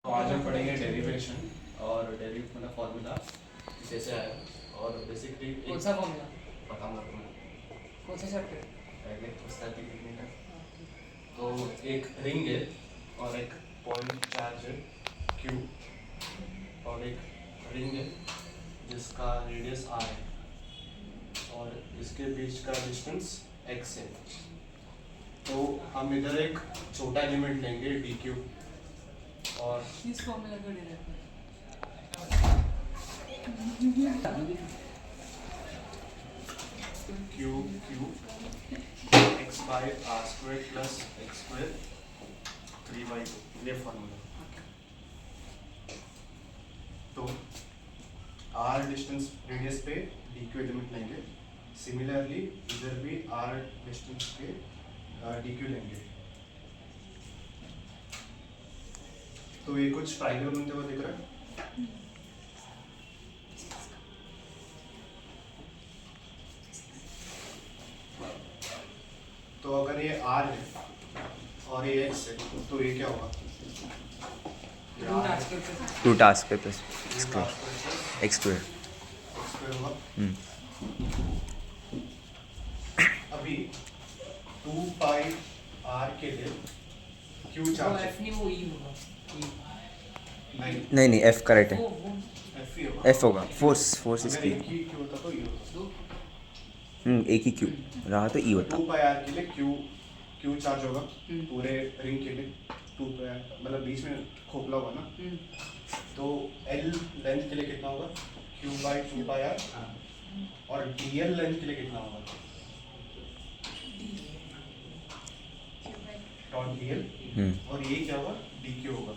तो आज हम पढ़ेंगे डेरिवेशन और डेरिव मतलब फॉर्मूला कैसे आया और बेसिकली कौन सा फॉर्मूला? बताऊंगा तुम्हें कौन सा चैप्टर? पहले उसका लिखने का। तो एक रिंग है और एक पॉइंट चार्ज है क्यू और एक रिंग है जिसका रेडियस r है और इसके बीच का डिस्टेंस x है। तो हम इधर एक छोटा एलिमेंट लेंगे dq और किस फॉर्मूला का डेराइव करें? Q X by R square plus X square 3/2 ये फॉर्मूला। तो आर डिस्टेंस रेडियस पे डी क्यू एलिमेंट लेंगे, सिमिलरली इधर भी आर डिस्टेंस पे डी क्यू लेंगे। तो ये कुछ ट्रायंगल बनते हुए दिख रहा है। तो अगर ये r है और ये x है तो ये क्या होगा? Root R square plus X square होगा। अभी 2 पाई r के लिए q वो चार्ज एफ नहीं, वो ई होगा। नहीं नहीं एफ करेक्ट है, वो f ही होगा। एफ होगा। फोर्स अगर इसकी एक ही q होता तो ये होता। एक ही क्यू रहा तो ई होता। 2 पाई r के लिए q चार्ज होगा पूरे रिंग के लिए। 2 पाई r मतलब बीच में खोखला होगा ना, तो l लेंथ के लिए कितना होगा? q by 2 pi r। और dl लेंथ के लिए कितना होगा? Dot dl। और ये क्या होगा? dq होगा।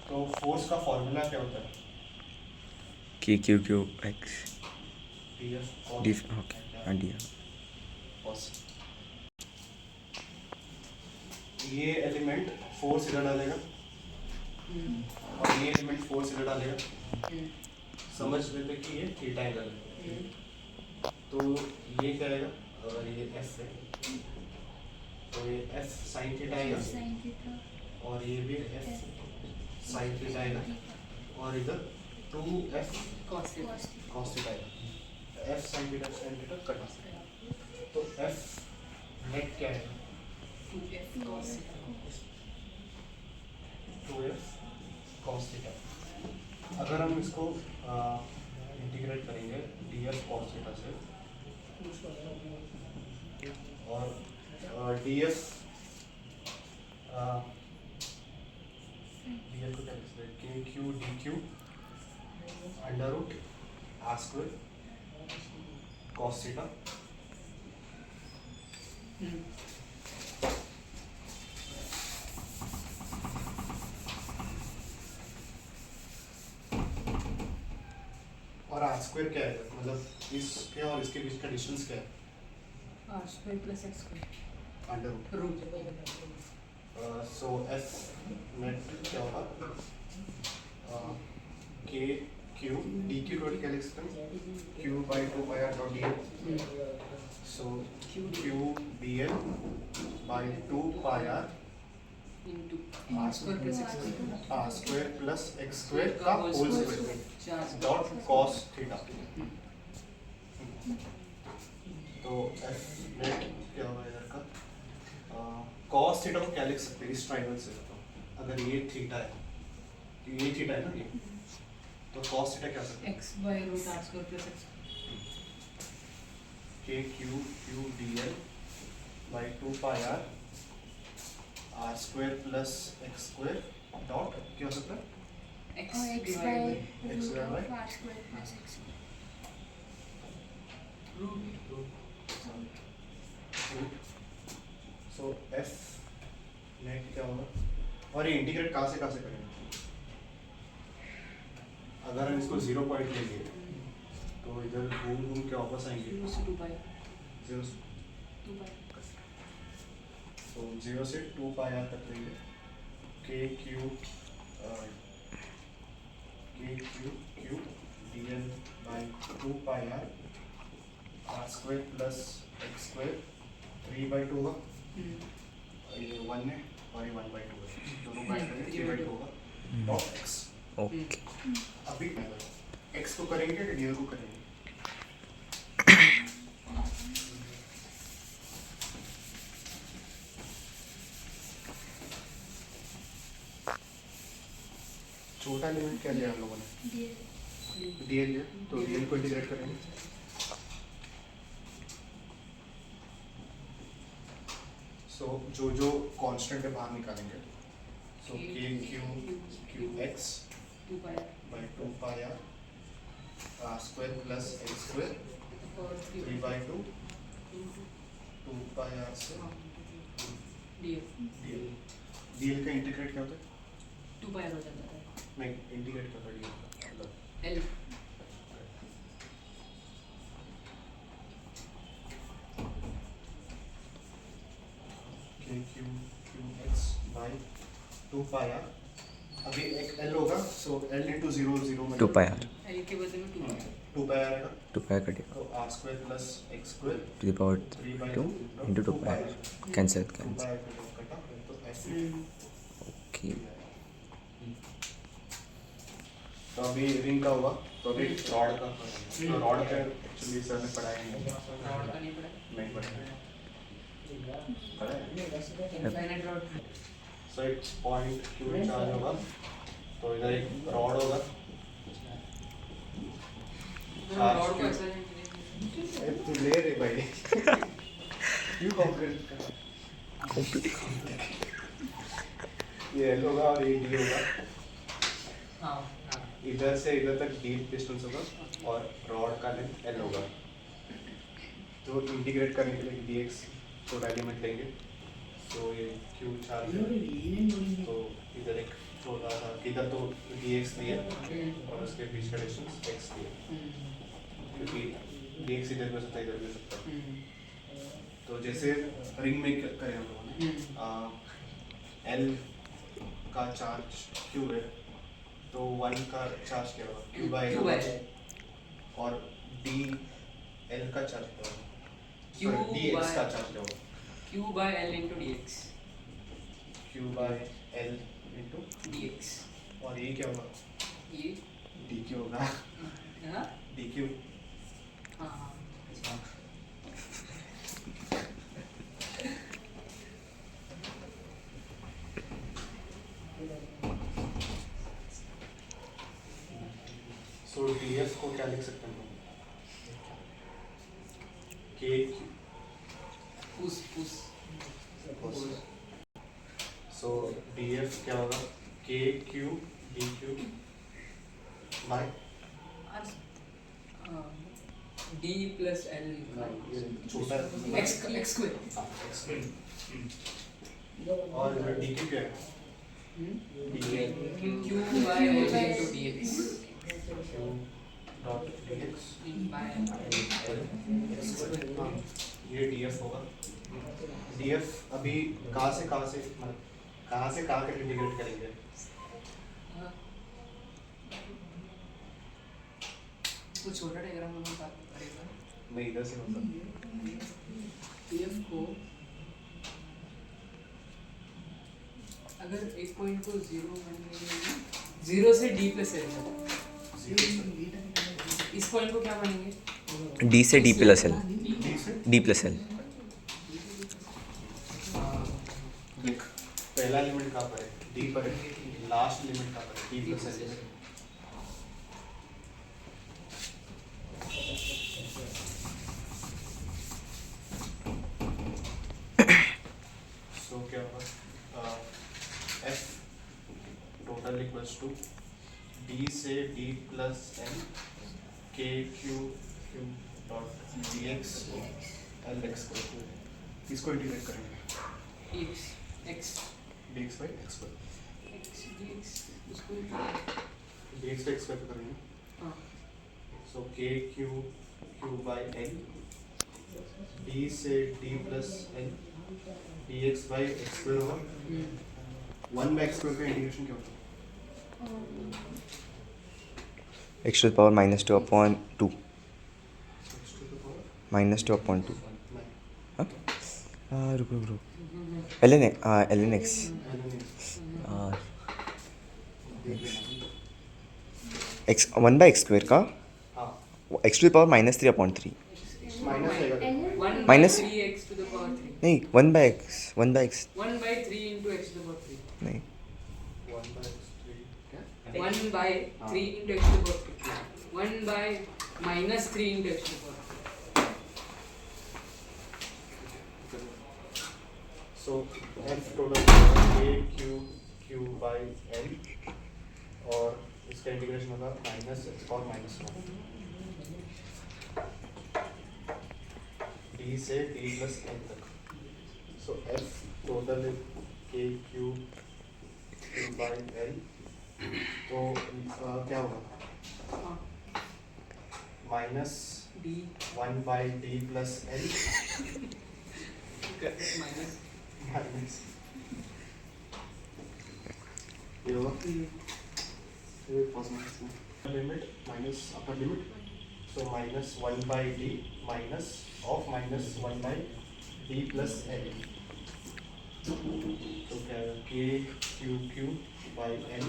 तो फोर्स का फॉर्मूला क्या होता है? कि Q Q x df D okay हाँ डी cos। ये एलिमेंट फोर्स इधर डालेगा और ये एलिमेंट फोर्स इधर डालेगा। समझ लेते कि ये थीटा एंगल है। तो ये क्या आएगा? अगर ये f है तो ये f sin थीटा आएगा और ये भी f sin थीटा आएगा और इधर 2f cos theta. cos theta आएगा। f sin theta cut. तो f नेट क्या आएगा? 2f cos theta. 2f cos theta. अगर हम इसको इंटीग्रेट करेंगे df cos थीटा से और df को क्या लिखते हैं? kq dq under root r square cos theta. और r स्क्वायर क्या है? मतलब इसके और इसके बीच का डिस्टेंस क्या है? R square plus X square under root. So f net क्या होगा? k q dq डॉट क्या लिख सकते हैं? q by 2 pi r dot dl। So q dl by 2 pi r into R square plus X square. r square plus x स्क्वायर का whole square dot cos theta. तो f net क्या होगा इधर का? cos थीटा को क्या लिख सकते हैं इस ट्रायंगल से? अगर ये थीटा है तो ये थीटा है ना, ये तो cos थीटा क्या हो सकता है? X by root R square plus X k q dl by 2 pi r r square plus x square dot क्या हो सकता है? X x divide by by x root by of r square plus x so f net क्या होगा? और ये integrate कहाँ से करेंगे? अगर हम इसको 0 पॉइंट लेंगे तो इधर घूम के वापस आएंगे 0 से 2 पाई 0 से 2 पाई। तो 0 से 2 पाई r तक लेंगे k q dl by 2 pi r r square plus x square 3/2 होगा, हम्म, ये 1 है और ये 1/2 है, दोनों काट करेंगे 3/2 होगा ऑफ x। ओके अभी x को करेंगे या dl को करेंगे? छोटा लिमिट क्या लिया हम लोगों ने? dl लिया, तो dl को इंटीग्रेट करेंगे। सो जो कांस्टेंट है बाहर निकालेंगे। सो k q x 2 pi by 2 pi r square plus x square और 3/2 2 pi r से df dl। dl का इंटीग्रेट क्या होता है? 2 पाई हो जाता है नहीं, इंटीग्रेट क्या होता है dl का? मतलब l k q x by 2 pi r। अभी एक l होगा, सो l into 0 0 में 2 pi r l के बदले में 2 पाई 2 pi r आएगा, 2 pi r कटेगा तो r square plus x square to the power 2 into 2 pi r cancel 2 cancel pi r कटा, तो ऐसे। ओके तो अभी रिंग का हुआ, तो अभी रॉड का। तो रॉड का एक्चुअली सर ने पढ़ाया नहीं, रॉड का नहीं पड़ा नहीं पढ़ाया, पढ़ाया। इनफाइनाइट रॉड सो एक पॉइंट क्यू चार्ज होगा, तो इधर एक रॉड होगा, रॉड को ऐसा नहीं तू ले रे भाई क्यों कॉम्प्लिकेट कर? ये एल होगा और ये डी होगा, हाँ इधर से इधर तक डीप डिस्टेंस होगा और रॉड का लेंथ एल होगा। तो इंटीग्रेट करने के लिए dx छोटा एलिमेंट लेंगे, तो ये क्यू चार्ज है, तो इधर एक छोटा सा, इधर तो dx दिया और उसके बीच का डिस्टेंस x दिया, क्योंकि dx इधर भी हो सकता है इधर भी हो सकता है। तो जैसे रिंग में करें हम लोगों ने, L का चार्ज Q है, तो 1 का चार्ज क्या होगा? Q by L होगा, और D L का चार्ज क्या होगा? Q dx by- का चार्ज क्या होगा? q by l into dx Q by L into dx और ये क्या होगा? ये dq होगा, हाँ dq। हाँ सो df को क्या लिख सकते हैं? k पुश सो df क्या होगा? k q dq by d plus l छोटा x square और dq क्या है? q by l into dx q dot dx by हाँ, ये df होगा। df अभी कहाँ से कहाँ तक इंटीग्रेट करेंगे? कुछ छोटा डायग्राम हम करेगा नहीं, इधर से होता। df को अगर एक पॉइंट को 0 से d प्लस l इस पॉइंट को क्या मानेंगे? d से d प्लस l d से d प्लस l देख, पहला एलिमेंट कहाँ पर है? d पर है। लास्ट एलिमेंट कहाँ पर है? d plus l। सो क्या होगा? f total equals to d से d plus l k q dot dx l x को, इसको इंटीग्रेट करेंगे dx x dx by x पर, x dx उसको dx by x पर करेंगे। हाँ सो k q by l d से d plus l dx by x square होगा। 1 by x स्क्वायर का इंटीग्रेशन क्या होता है? x to the power minus 2 upon 2 x to the power minus 2 upon 2 9। हाँ रुको रुको ln ln x x 1 by x square का हाँ x to the power -3/3 minus रहेगा 1 by Minus- 3x to the power 3. नहीं 1 by x 1 by x 1 by 3 into x to the power 3. नहीं 1 by 3 क्या 1 by 3 into x to the power 3. 1 by minus 3 into x to the power 3. So f total a q by l और इसका integration होगा minus x और minus one d से d plus n तक. So f total k q by l तो क्या होगा minus D 1 by d plus l minus minus ये होगा limit minus upper limit so minus 1 by d minus of minus 1 by d plus l तो क्या है k q by l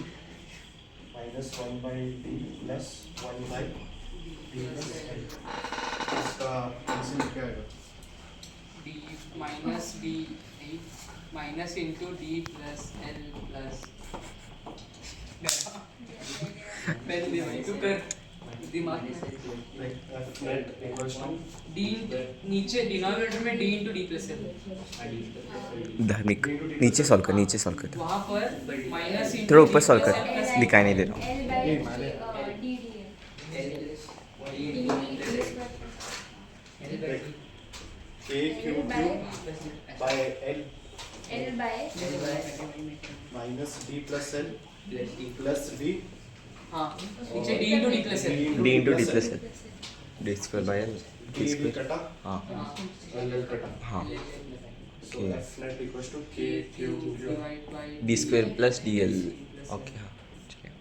minus 1 by d plus 1 by d plus l इसका answer क्या आएगा D minus D minus into D plus L plus पहले दे भाई तू कर दिमाग में like f net equals to D नीचे डिनोमिनेटर में D into D plus L धार्मिक नीचे सॉल्व कर वहाँ पर माइनस थोड़ा ऊपर सॉल्व कर दिखाई नहीं दे रहा L by D k q by l L by minus d plus l plus d हाँ नीचे D into D plus L d into d plus l d square by l d d square कटा हाँ l कटा हाँ so f net equals to k q divide by d square plus dl okay हाँ ठीक है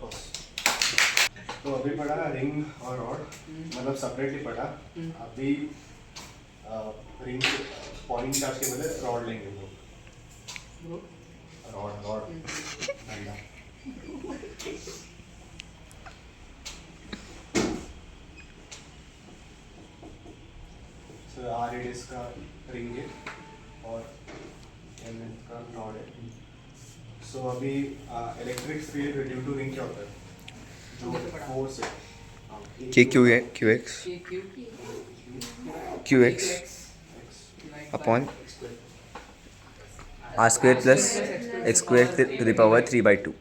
बस तो अभी पढ़ा रिंग और रॉड मतलब सेपरेटली पढ़ा अभी रिंग पॉइंट चार्ज के बदले रॉड लेंगे हम लोग रॉड डंडा सो आर रेडियस का रिंग है और एम का रॉड है सो अभी electric field due to ring क्या होता है जो फोर्स है k q x q x upon r square plus x square to the power 3 by 2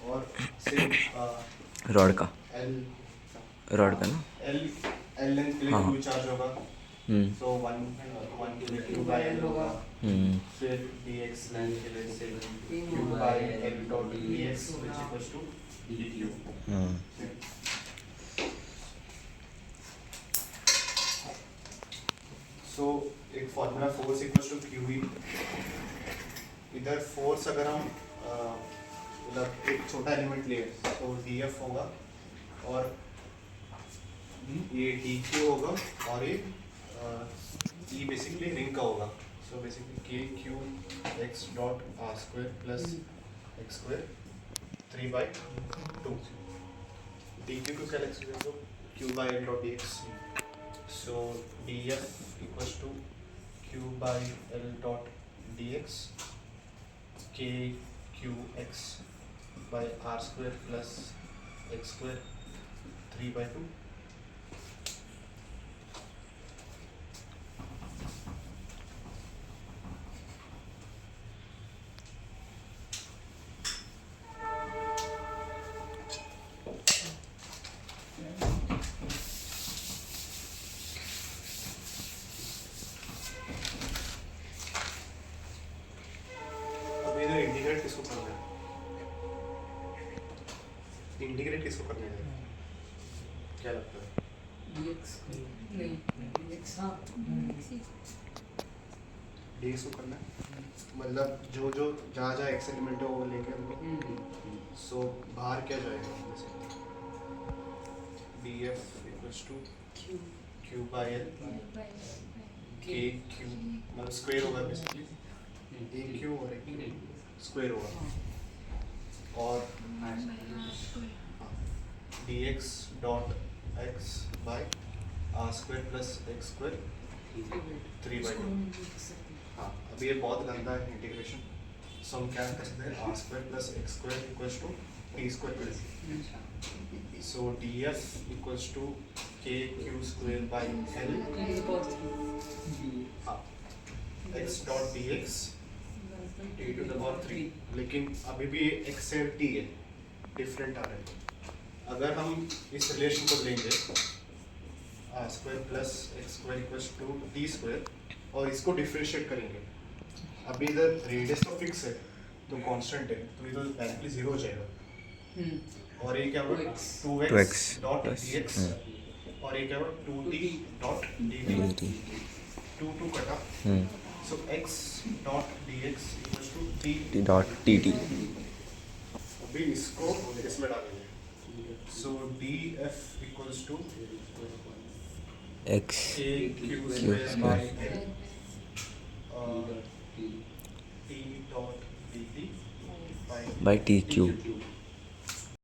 और सिर्फ रॉड का ना एल लेंथ के लिए हाँ। क्यू चार्ज होगा सो 1 के लिए क्यू बाय एल होगा फिर dx लेंथ के लिए से Q by L dot dx which equals to dq so एक formula force equals to Q इधर फोर्स अगर हम मतलब एक छोटा एलिमेंट लिए तो df होगा और ये dq होगा और ये e बेसिकली रिंग का होगा so basically k q x dot r square plus x square 3 by 2 dq को क्या लिख सकते हो q by l dot dx so df equals to q by l dot dx k q x by r square plus x square 3 by 2 अब इधर integrate किसको करना है इंटीग्रेट किसको करना है क्या लगता है dx नहीं dx हाँ dx को करना है मतलब जो जो जहाँ जहाँ x एलिमेंट है वो लेके हमको सो बाहर क्या जाएगा जैसे df equals to Q Q by L K Q मतलब स्क्वायर होगा बेसिकली ए क्यू और ए क्यू स्क्वायर होगा और D X dot X by R square plus X square 3/2। हाँ अभी ये बहुत गंदा है इंटीग्रेशन, सो हम क्या कर सकते हैं R square plus X square equals to T square plus so D F equals to K Q square by L हाँ X dot D X T to the power 3, लेकिन अभी भी एक्स से टी है डिफरेंट आ रहा है। अगर हम इस रिलेशन को लेंगे R square plus X square equals to T square और इसको डिफरेंशिएट करेंगे, अभी इधर रेडियस तो फिक्स है तो कांस्टेंट है तो इधर डायरेक्टली जीरो हो जाएगा और ये क्या होगा 2x डॉट dx और ये क्या होगा 2t डॉट dt 2 कटा so x dot dx equals to t dot T अभी इसको इसमें डालेंगे so df equals to X a q square by l t dot dt by T Q q